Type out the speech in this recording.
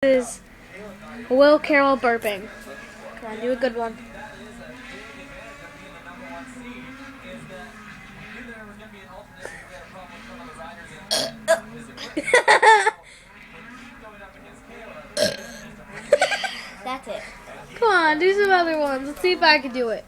Is Will Carroll burping. Come on, do a good one. That's it. Come on, do some other ones. Let's see if I can do it.